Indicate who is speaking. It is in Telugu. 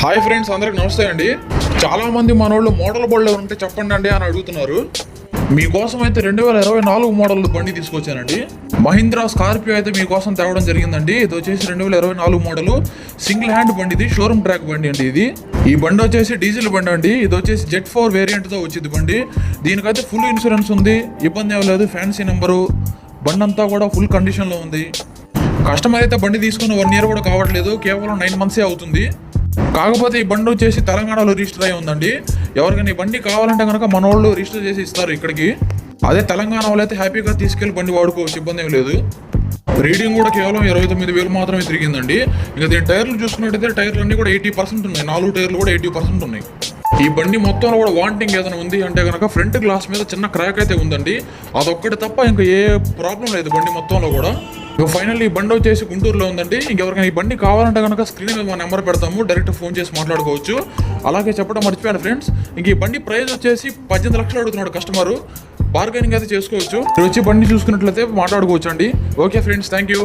Speaker 1: హాయ్ ఫ్రెండ్స్, అందరికి నమస్తే అండి. చాలా మంది మనోళ్ళు మోడల్ బళ్ళు ఉంటే చెప్పండి అండి అని అడుగుతున్నారు. మీకోసం అయితే 2024 మోడల్ బండి తీసుకొచ్చానండి. మహీంద్రా స్కార్పియో అయితే మీకోసం తేవడం జరిగిందండి. ఇది వచ్చేసి 2024 మోడల్ సింగిల్ హ్యాండ్ బండి, ఇది షోరూమ్ ట్రాక్ బండి అండి. ఈ బండి వచ్చేసి డీజిల్ బండి అండి. ఇది వచ్చేసి Z4 వేరియంట్తో వచ్చింది బండి. దీనికైతే ఫుల్ ఇన్సూరెన్స్ ఉంది, ఇబ్బంది ఏం లేదు. ఫ్యాన్సీ నెంబరు, బండి అంతా కూడా ఫుల్ కండిషన్లో ఉంది. కస్టమర్ అయితే బండి తీసుకుని 1 year కూడా కావట్లేదు, కేవలం 9 months అవుతుంది. కాకపోతే ఈ బండి వచ్చేసి తెలంగాణలో రిజిస్టర్ అయి ఉందండి. ఎవరికైనా ఈ బండి కావాలంటే కనుక మన వాళ్ళు రిజిస్టర్ చేసి ఇస్తారు ఇక్కడికి. అదే తెలంగాణ వాళ్ళు అయితే హ్యాపీగా తీసుకెళ్లి బండి వాడుకోవచ్చు, ఇబ్బంది ఏం లేదు. రీడింగ్ కూడా కేవలం 29,000 మాత్రమే తిరిగిందండి. ఇంకా దీని టైర్లు చూసుకున్నట్టయితే టైర్లు అన్నీ కూడా 80% ఉన్నాయి. 4 టైర్లు కూడా 80% ఉన్నాయి. ఈ బండి మొత్తంలో కూడా వాంటింగ్ ఏదైనా ఉంది అంటే కనుక ఫ్రంట్ గ్లాస్ మీద చిన్న క్రాక్ అయితే ఉందండి. అదొక్కటి తప్ప ఇంకా ఏ ప్రాబ్లం లేదు బండి మొత్తంలో కూడా. ఫైనల్లీ ఈ బండి వచ్చేసి గుంటూరులో ఉందండి. ఇంకెవరికైనా ఈ బండి కావాలంటే కనుక స్క్రీన్ మీద మా నెంబర్ పెడతాము, డైరెక్ట్ ఫోన్ చేసి మాట్లాడుకోవచ్చు. అలాగే చెప్పడం మర్చిపోయాను ఫ్రెండ్స్, ఇంక ఈ బండి ప్రైస్ వచ్చేసి 18 లక్షలు అడుగుతున్నాడు కస్టమరు. బార్గెనింగ్ అయితే చేసుకోవచ్చు. వచ్చి బండి చూసుకున్నట్లయితే మాట్లాడుకోవచ్చు అండి. Okay friends, thank you.